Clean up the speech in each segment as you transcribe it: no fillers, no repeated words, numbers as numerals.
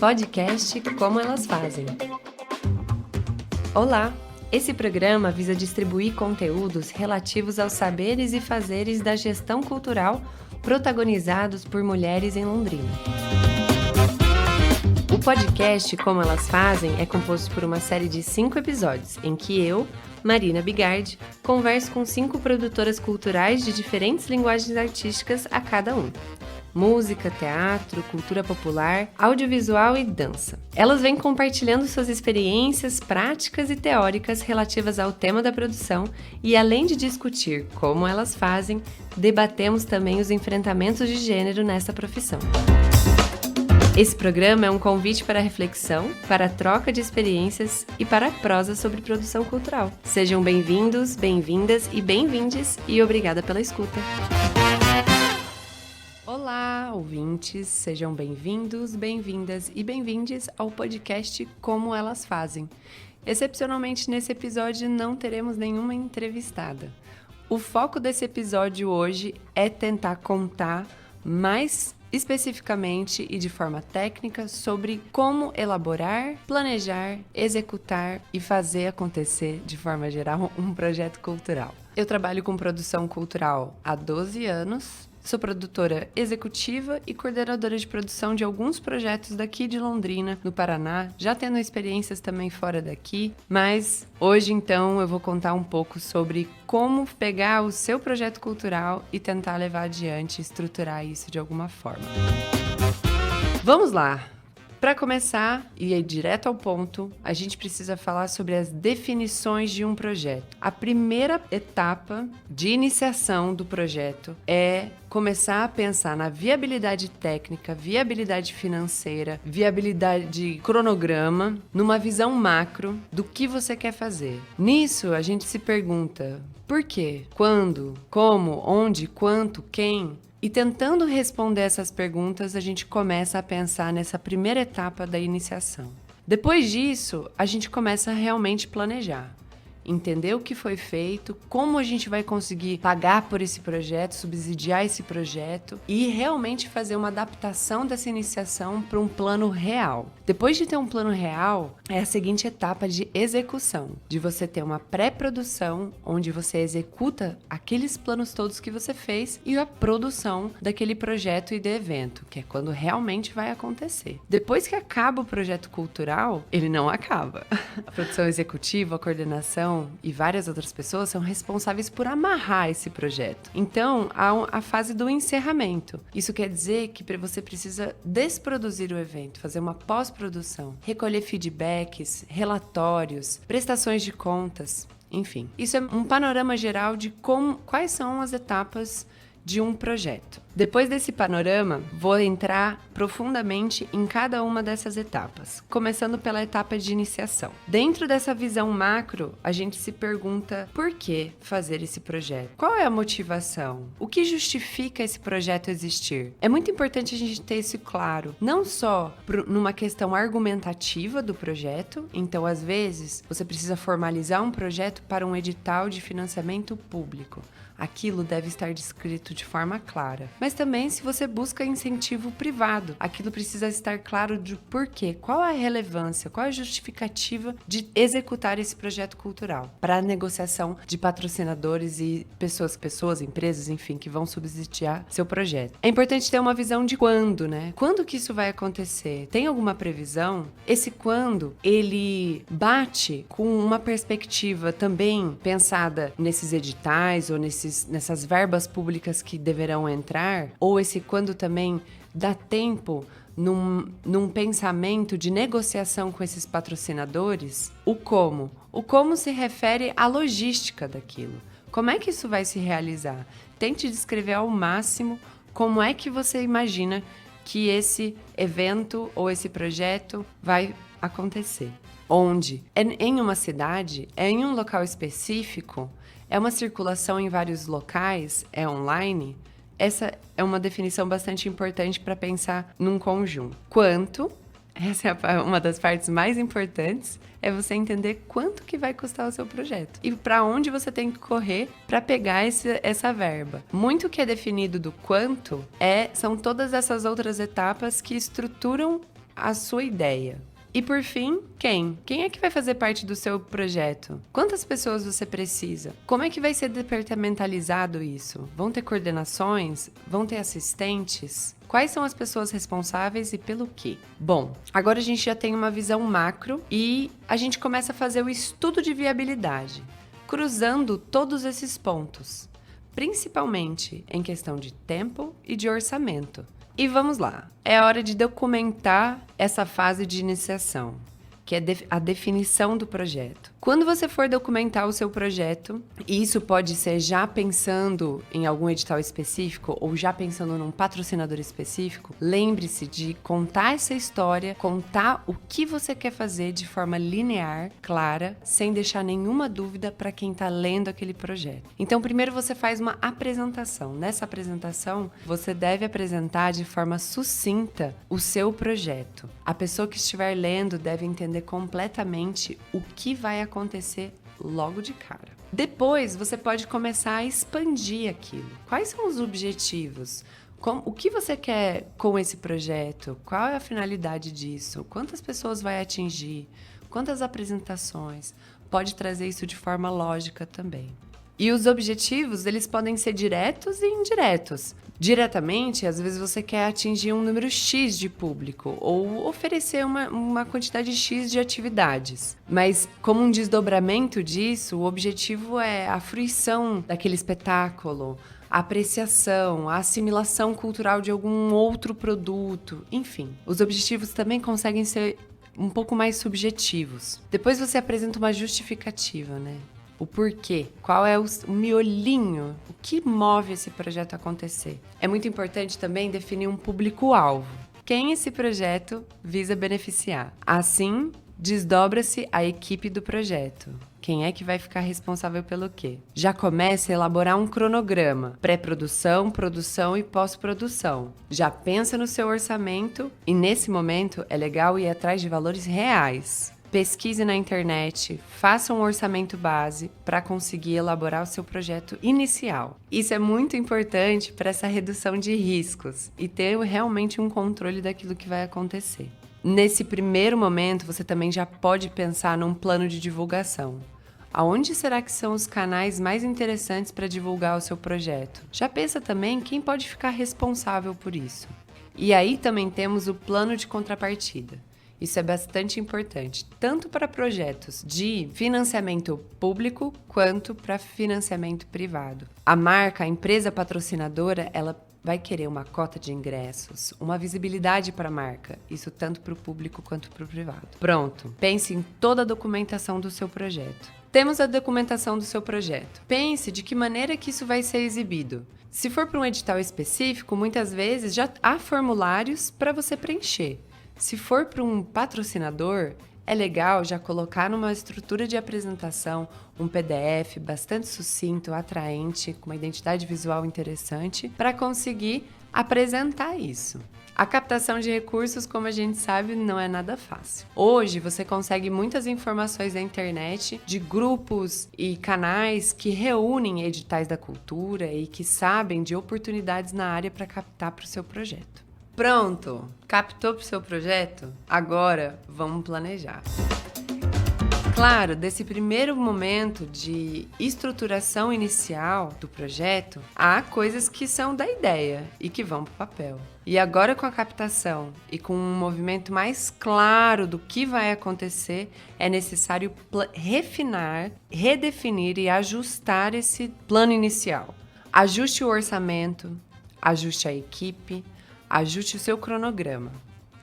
Podcast Como Elas Fazem. Olá! Esse programa visa distribuir conteúdos relativos aos saberes e fazeres da gestão cultural protagonizados por mulheres em Londrina. O podcast Como Elas Fazem é composto por uma série de 5 episódios, em que eu, Marina Bigardi, converso com 5 produtoras culturais de diferentes linguagens artísticas a cada um. Música, teatro, cultura popular, audiovisual e dança. Elas vêm compartilhando suas experiências práticas e teóricas relativas ao tema da produção e, além de discutir como elas fazem, debatemos também os enfrentamentos de gênero nessa profissão. Esse programa é um convite para a reflexão, para a troca de experiências e para a prosa sobre produção cultural. Sejam bem-vindos, bem-vindas e bem-vindes e obrigada pela escuta. Olá, ouvintes, sejam bem-vindos, bem-vindas e bem-vindes ao podcast Como Elas Fazem. Excepcionalmente, nesse episódio não teremos nenhuma entrevistada. O foco desse episódio hoje é tentar contar mais especificamente e de forma técnica sobre como elaborar, planejar, executar e fazer acontecer, de forma geral, um projeto cultural. Eu trabalho com produção cultural há 12 anos. Sou produtora executiva e coordenadora de produção de alguns projetos daqui de Londrina, no Paraná, já tendo experiências também fora daqui, mas hoje então eu vou contar um pouco sobre como pegar o seu projeto cultural e tentar levar adiante e estruturar isso de alguma forma. Vamos lá! Para começar, e ir direto ao ponto, a gente precisa falar sobre as definições de um projeto. A primeira etapa de iniciação do projeto é começar a pensar na viabilidade técnica, viabilidade financeira, viabilidade cronograma, numa visão macro do que você quer fazer. Nisso, a gente se pergunta por quê, quando, como, onde, quanto, quem. E tentando responder essas perguntas, a gente começa a pensar nessa primeira etapa da iniciação. Depois disso, a gente começa a realmente planejar. Entender o que foi feito, como a gente vai conseguir pagar por esse projeto, subsidiar esse projeto e realmente fazer uma adaptação dessa iniciação para um plano real. Depois de ter um plano real, é a seguinte etapa de execução, de você ter uma pré-produção, onde você executa aqueles planos todos que você fez e a produção daquele projeto e do evento, que é quando realmente vai acontecer. Depois que acaba o projeto cultural, ele não acaba. A produção executiva, a coordenação e várias outras pessoas são responsáveis por amarrar esse projeto. Então, há a fase do encerramento. Isso quer dizer que você precisa desproduzir o evento, fazer uma pós-produção, recolher feedbacks, relatórios, prestações de contas, enfim. Isso é um panorama geral de quais são as etapas de um projeto. Depois desse panorama, vou entrar profundamente em cada uma dessas etapas, começando pela etapa de iniciação. Dentro dessa visão macro, a gente se pergunta por que fazer esse projeto? Qual é a motivação? O que justifica esse projeto existir? É muito importante a gente ter isso claro, não só numa questão argumentativa do projeto, então às vezes você precisa formalizar um projeto para um edital de financiamento público. Aquilo deve estar descrito de forma clara. Mas também se você busca incentivo privado, aquilo precisa estar claro de porquê, qual a relevância, qual a justificativa de executar esse projeto cultural para a negociação de patrocinadores e pessoas, empresas, enfim, que vão subsidiar seu projeto. É importante ter uma visão de quando, né? Quando que isso vai acontecer? Tem alguma previsão? Esse quando, ele bate com uma perspectiva também pensada nesses editais ou nessas verbas públicas que deverão entrar, ou esse quando também dá tempo num pensamento de negociação com esses patrocinadores? O como se refere à logística daquilo. Como é que isso vai se realizar? Tente descrever ao máximo como é que você imagina que esse evento ou esse projeto vai acontecer. Onde? É em uma cidade? É em um local específico? É uma circulação em vários locais? É online? Essa é uma definição bastante importante para pensar num conjunto. Quanto? Essa é uma das partes mais importantes, é você entender quanto que vai custar o seu projeto e para onde você tem que correr para pegar essa verba. Muito que é definido do quanto são todas essas outras etapas que estruturam a sua ideia. E por fim, quem? Quem é que vai fazer parte do seu projeto? Quantas pessoas você precisa? Como é que vai ser departamentalizado isso? Vão ter coordenações? Vão ter assistentes? Quais são as pessoas responsáveis e pelo quê? Bom, agora a gente já tem uma visão macro e a gente começa a fazer o estudo de viabilidade, cruzando todos esses pontos, principalmente em questão de tempo e de orçamento. E vamos lá, é hora de documentar essa fase de iniciação, que é a definição do projeto. Quando você for documentar o seu projeto, e isso pode ser já pensando em algum edital específico ou já pensando num patrocinador específico, lembre-se de contar essa história, contar o que você quer fazer de forma linear, clara, sem deixar nenhuma dúvida para quem está lendo aquele projeto. Então, primeiro você faz uma apresentação. Nessa apresentação, você deve apresentar de forma sucinta o seu projeto. A pessoa que estiver lendo deve entender completamente o que vai acontecer logo de cara. Depois, você pode começar a expandir aquilo. Quais são os objetivos? O que você quer com esse projeto? Qual é a finalidade disso? Quantas pessoas vai atingir? Quantas apresentações? Pode trazer isso de forma lógica também. E os objetivos, eles podem ser diretos e indiretos. Diretamente, às vezes você quer atingir um número X de público ou oferecer uma quantidade X de atividades. Mas, como um desdobramento disso, o objetivo é a fruição daquele espetáculo, a apreciação, a assimilação cultural de algum outro produto, enfim. Os objetivos também conseguem ser um pouco mais subjetivos. Depois você apresenta uma justificativa, né? O porquê, qual é o miolinho, o que move esse projeto a acontecer. É muito importante também definir um público-alvo. Quem esse projeto visa beneficiar? Assim, desdobra-se a equipe do projeto. Quem é que vai ficar responsável pelo quê? Já começa a elaborar um cronograma, pré-produção, produção e pós-produção. Já pensa no seu orçamento e nesse momento é legal ir atrás de valores reais. Pesquise na internet, faça um orçamento base para conseguir elaborar o seu projeto inicial. Isso é muito importante para essa redução de riscos e ter realmente um controle daquilo que vai acontecer. Nesse primeiro momento, você também já pode pensar num plano de divulgação. Aonde será que são os canais mais interessantes para divulgar o seu projeto? Já pensa também quem pode ficar responsável por isso. E aí também temos o plano de contrapartida. Isso é bastante importante, tanto para projetos de financiamento público quanto para financiamento privado. A marca, a empresa patrocinadora, ela vai querer uma cota de ingressos, uma visibilidade para a marca, isso tanto para o público quanto para o privado. Pronto, pense em toda a documentação do seu projeto. Temos a documentação do seu projeto. Pense de que maneira que isso vai ser exibido. Se for para um edital específico, muitas vezes já há formulários para você preencher. Se for para um patrocinador, é legal já colocar numa estrutura de apresentação um PDF bastante sucinto, atraente, com uma identidade visual interessante, para conseguir apresentar isso. A captação de recursos, como a gente sabe, não é nada fácil. Hoje, você consegue muitas informações na internet de grupos e canais que reúnem editais da cultura e que sabem de oportunidades na área para captar para o seu projeto. Pronto! Captou para o seu projeto? Agora, vamos planejar. Claro, desse primeiro momento de estruturação inicial do projeto, há coisas que são da ideia e que vão para o papel. E agora com a captação e com um movimento mais claro do que vai acontecer, é necessário refinar, redefinir e ajustar esse plano inicial. Ajuste o orçamento, ajuste a equipe, ajuste o seu cronograma.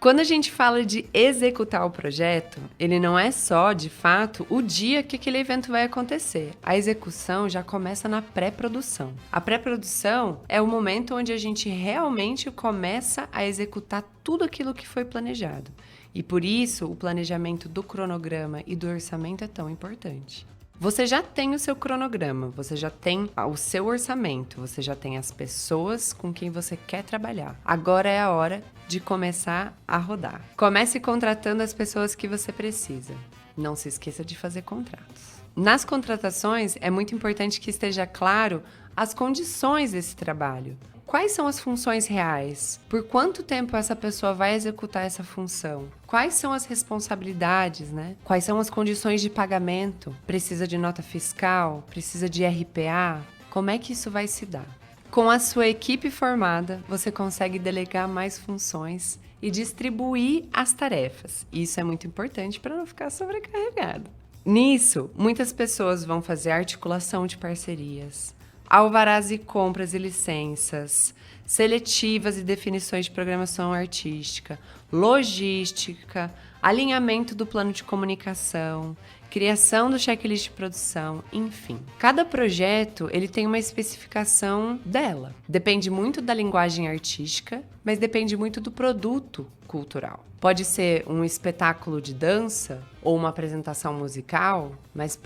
Quando a gente fala de executar o projeto, ele não é só, de fato, o dia que aquele evento vai acontecer. A execução já começa na pré-produção. A pré-produção é o momento onde a gente realmente começa a executar tudo aquilo que foi planejado. E por isso, o planejamento do cronograma e do orçamento é tão importante. Você já tem o seu cronograma, você já tem o seu orçamento, você já tem as pessoas com quem você quer trabalhar. Agora é a hora de começar a rodar. Comece contratando as pessoas que você precisa. Não se esqueça de fazer contratos. Nas contratações, é muito importante que esteja claro as condições desse trabalho. Quais são as funções reais? Por quanto tempo essa pessoa vai executar essa função? Quais são as responsabilidades, né? Quais são as condições de pagamento? Precisa de nota fiscal? Precisa de RPA? Como é que isso vai se dar? Com a sua equipe formada, você consegue delegar mais funções e distribuir as tarefas. Isso é muito importante para não ficar sobrecarregado. Nisso, muitas pessoas vão fazer articulação de parcerias, alvarás e compras e licenças, seletivas e definições de programação artística, logística, alinhamento do plano de comunicação, criação do checklist de produção, enfim. Cada projeto ele tem uma especificação dela. Depende muito da linguagem artística, mas depende muito do produto cultural. Pode ser um espetáculo de dança ou uma apresentação musical, mas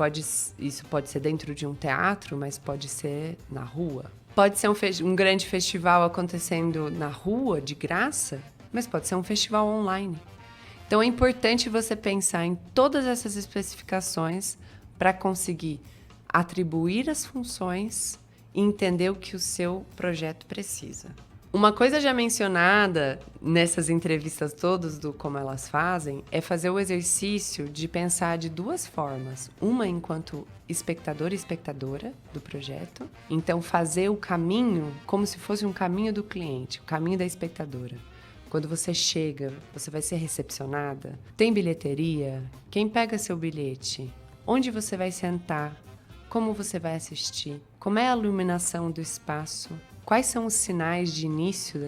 isso pode ser dentro de um teatro, mas pode ser na rua. Pode ser um grande festival acontecendo na rua, de graça, mas pode ser um festival online. Então é importante você pensar em todas essas especificações para conseguir atribuir as funções e entender o que o seu projeto precisa. Uma coisa já mencionada nessas entrevistas todas do Como Elas Fazem é fazer o exercício de pensar de duas formas. Uma enquanto espectador e espectadora do projeto. Então fazer o caminho como se fosse um caminho do cliente, o caminho da espectadora. Quando você chega, você vai ser recepcionada? Tem bilheteria? Quem pega seu bilhete? Onde você vai sentar? Como você vai assistir? Como é a iluminação do espaço? Quais são os sinais de início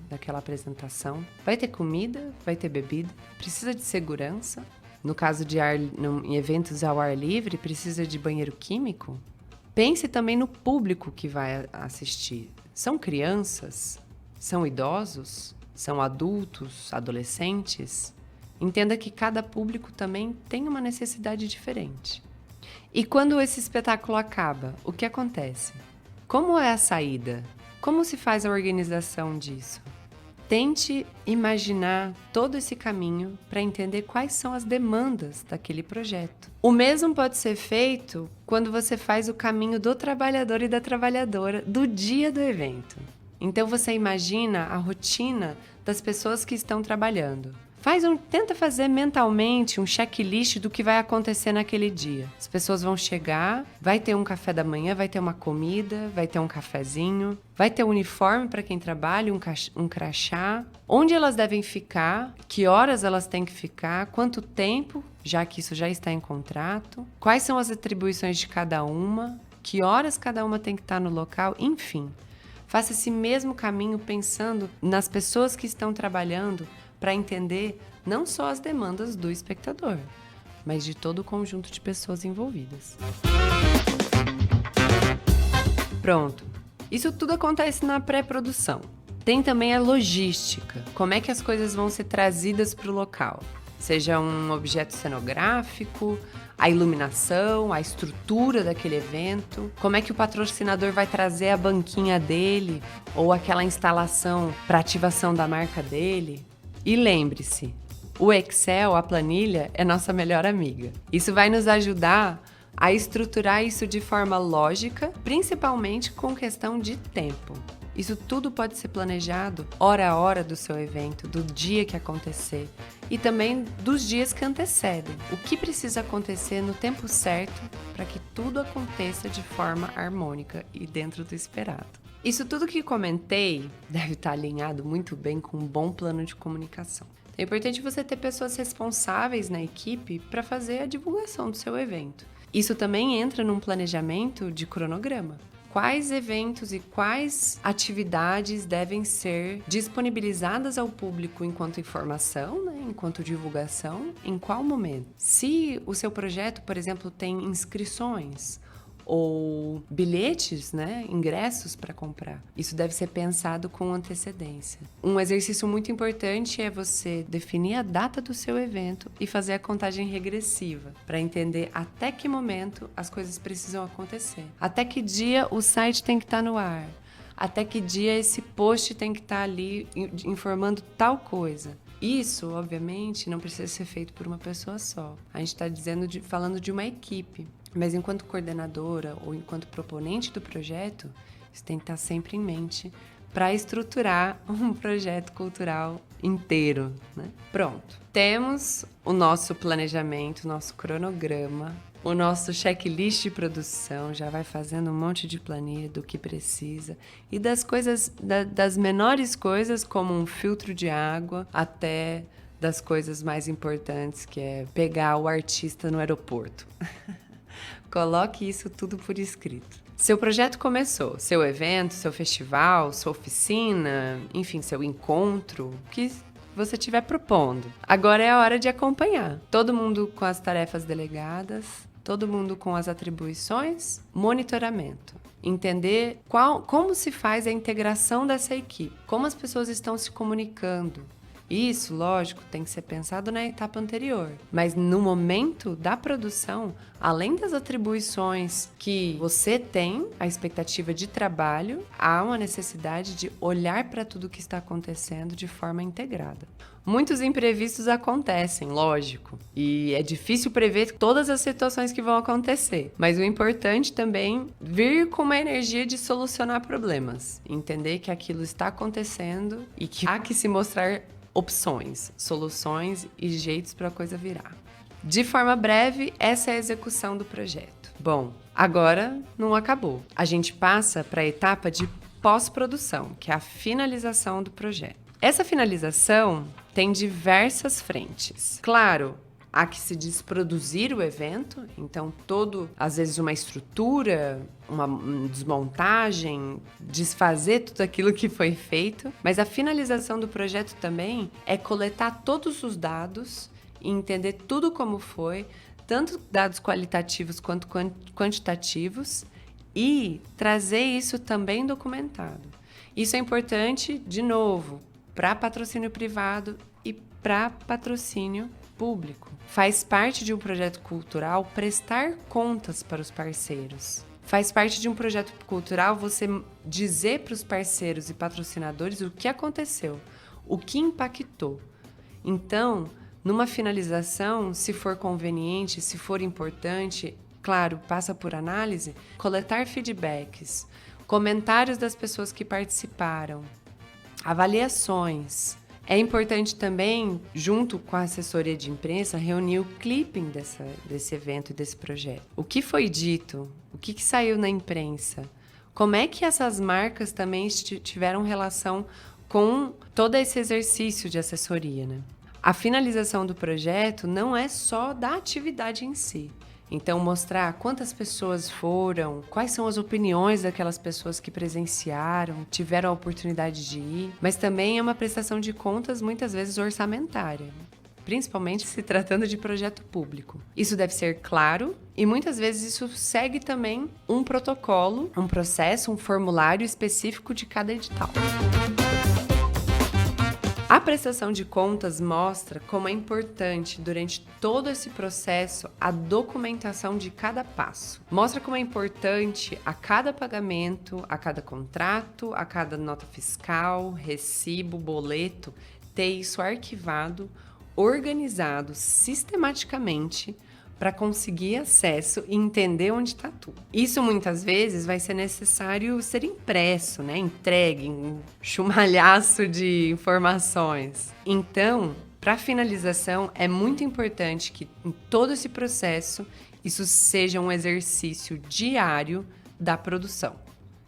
daquela apresentação? Vai ter comida? Vai ter bebida? Precisa de segurança? No caso de em eventos ao ar livre, precisa de banheiro químico? Pense também no público que vai assistir. São crianças? São idosos? São adultos, adolescentes? Entenda que cada público também tem uma necessidade diferente. E quando esse espetáculo acaba, o que acontece? Como é a saída? Como se faz a organização disso? Tente imaginar todo esse caminho para entender quais são as demandas daquele projeto. O mesmo pode ser feito quando você faz o caminho do trabalhador e da trabalhadora do dia do evento. Então você imagina a rotina das pessoas que estão trabalhando. Tenta fazer mentalmente um checklist do que vai acontecer naquele dia. As pessoas vão chegar, vai ter um café da manhã, vai ter uma comida, vai ter um cafezinho, vai ter um uniforme para quem trabalha, um crachá, onde elas devem ficar, que horas elas têm que ficar, quanto tempo, já que isso já está em contrato, quais são as atribuições de cada uma, que horas cada uma tem que estar no local, enfim. Faça esse mesmo caminho pensando nas pessoas que estão trabalhando para entender não só as demandas do espectador, mas de todo o conjunto de pessoas envolvidas. Pronto. Isso tudo acontece na pré-produção. Tem também a logística. Como é que as coisas vão ser trazidas para o local? Seja um objeto cenográfico, a iluminação, a estrutura daquele evento, como é que o patrocinador vai trazer a banquinha dele ou aquela instalação para ativação da marca dele. E lembre-se, o Excel, a planilha, é nossa melhor amiga. Isso vai nos ajudar a estruturar isso de forma lógica, principalmente com questão de tempo. Isso tudo pode ser planejado hora a hora do seu evento, do dia que acontecer e também dos dias que antecedem. O que precisa acontecer no tempo certo para que tudo aconteça de forma harmônica e dentro do esperado. Isso tudo que comentei deve estar alinhado muito bem com um bom plano de comunicação. É importante você ter pessoas responsáveis na equipe para fazer a divulgação do seu evento. Isso também entra num planejamento de cronograma. Quais eventos e quais atividades devem ser disponibilizadas ao público enquanto informação, né? Enquanto divulgação, em qual momento? Se o seu projeto, por exemplo, tem inscrições ou bilhetes, né, ingressos para comprar. Isso deve ser pensado com antecedência. Um exercício muito importante é você definir a data do seu evento e fazer a contagem regressiva para entender até que momento as coisas precisam acontecer. Até que dia o site tem que estar no ar. Até que dia esse post tem que estar ali informando tal coisa. Isso, obviamente, não precisa ser feito por uma pessoa só. A gente está falando de uma equipe. Mas enquanto coordenadora ou enquanto proponente do projeto, isso tem que estar sempre em mente para estruturar um projeto cultural inteiro, né? Pronto. Temos o nosso planejamento, o nosso cronograma, o nosso checklist de produção, já vai fazendo um monte de planilha do que precisa. E das coisas, das menores coisas, como um filtro de água, até das coisas mais importantes, que é pegar o artista no aeroporto. Coloque isso tudo por escrito. Seu projeto começou, seu evento, seu festival, sua oficina, enfim, seu encontro, o que você estiver propondo. Agora é a hora de acompanhar. Todo mundo com as tarefas delegadas, todo mundo com as atribuições, monitoramento. Entender como se faz a integração dessa equipe, como as pessoas estão se comunicando. Isso, lógico, tem que ser pensado na etapa anterior. Mas no momento da produção, além das atribuições que você tem, a expectativa de trabalho, há uma necessidade de olhar para tudo o que está acontecendo de forma integrada. Muitos imprevistos acontecem, lógico, e é difícil prever todas as situações que vão acontecer. Mas o importante também é vir com uma energia de solucionar problemas, entender que aquilo está acontecendo e que há que se mostrar opções, soluções e jeitos para a coisa virar. De forma breve, essa é a execução do projeto. Bom, agora não acabou. A gente passa para a etapa de pós-produção, que é a finalização do projeto. Essa finalização tem diversas frentes. Claro, há que se desproduzir o evento, então às vezes uma estrutura, uma desmontagem, desfazer tudo aquilo que foi feito, mas a finalização do projeto também é coletar todos os dados e entender tudo como foi, tanto dados qualitativos quanto quantitativos, e trazer isso também documentado. Isso é importante, de novo, para patrocínio privado e para patrocínio público. Faz parte de um projeto cultural prestar contas para os parceiros. Faz parte de um projeto cultural você dizer para os parceiros e patrocinadores o que aconteceu, o que impactou. Então, numa finalização, se for conveniente, se for importante, claro, passa por análise, coletar feedbacks, comentários das pessoas que participaram, avaliações. É importante também, junto com a assessoria de imprensa, reunir o clipping desse evento e desse projeto. O que foi dito? O que saiu na imprensa? Como é que essas marcas também tiveram relação com todo esse exercício de assessoria, né? A finalização do projeto não é só da atividade em si. Então, mostrar quantas pessoas foram, quais são as opiniões daquelas pessoas que presenciaram, tiveram a oportunidade de ir, mas também é uma prestação de contas, muitas vezes orçamentária, principalmente se tratando de projeto público. Isso deve ser claro e muitas vezes isso segue também um protocolo, um processo, um formulário específico de cada edital. A prestação de contas mostra como é importante, durante todo esse processo, a documentação de cada passo. Mostra como é importante a cada pagamento, a cada contrato, a cada nota fiscal, recibo, boleto, ter isso arquivado, organizado sistematicamente para conseguir acesso e entender onde está tudo. Isso muitas vezes vai ser necessário ser impresso, né? Entregue em chumalhaço de informações. Então, para finalização, é muito importante que em todo esse processo isso seja um exercício diário da produção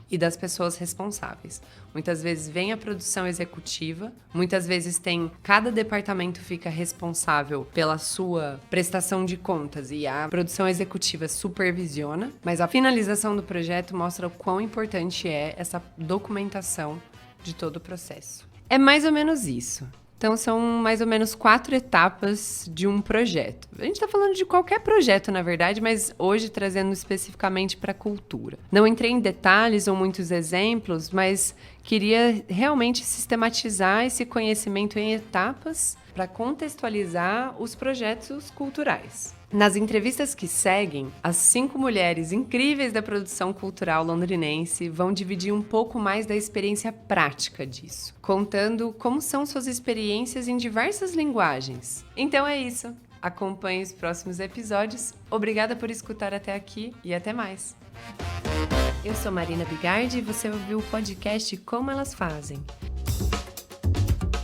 e das pessoas responsáveis. Muitas vezes vem a produção executiva, muitas vezes cada departamento fica responsável pela sua prestação de contas e a produção executiva supervisiona, mas a finalização do projeto mostra o quão importante é essa documentação de todo o processo. É mais ou menos isso. Então, são mais ou menos 4 etapas de um projeto. A gente está falando de qualquer projeto, na verdade, mas hoje trazendo especificamente para a cultura. Não entrei em detalhes ou muitos exemplos, mas queria realmente sistematizar esse conhecimento em etapas para contextualizar os projetos culturais. Nas entrevistas que seguem, as 5 mulheres incríveis da produção cultural londrinense vão dividir um pouco mais da experiência prática disso, contando como são suas experiências em diversas linguagens. Então é isso. Acompanhe os próximos episódios. Obrigada por escutar até aqui e até mais. Eu sou Marina Bigardi e você ouviu o podcast Como Elas Fazem.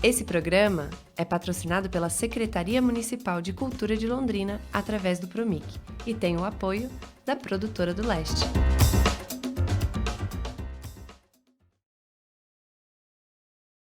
Esse programa é patrocinado pela Secretaria Municipal de Cultura de Londrina através do Promic e tem o apoio da Produtora do Leste.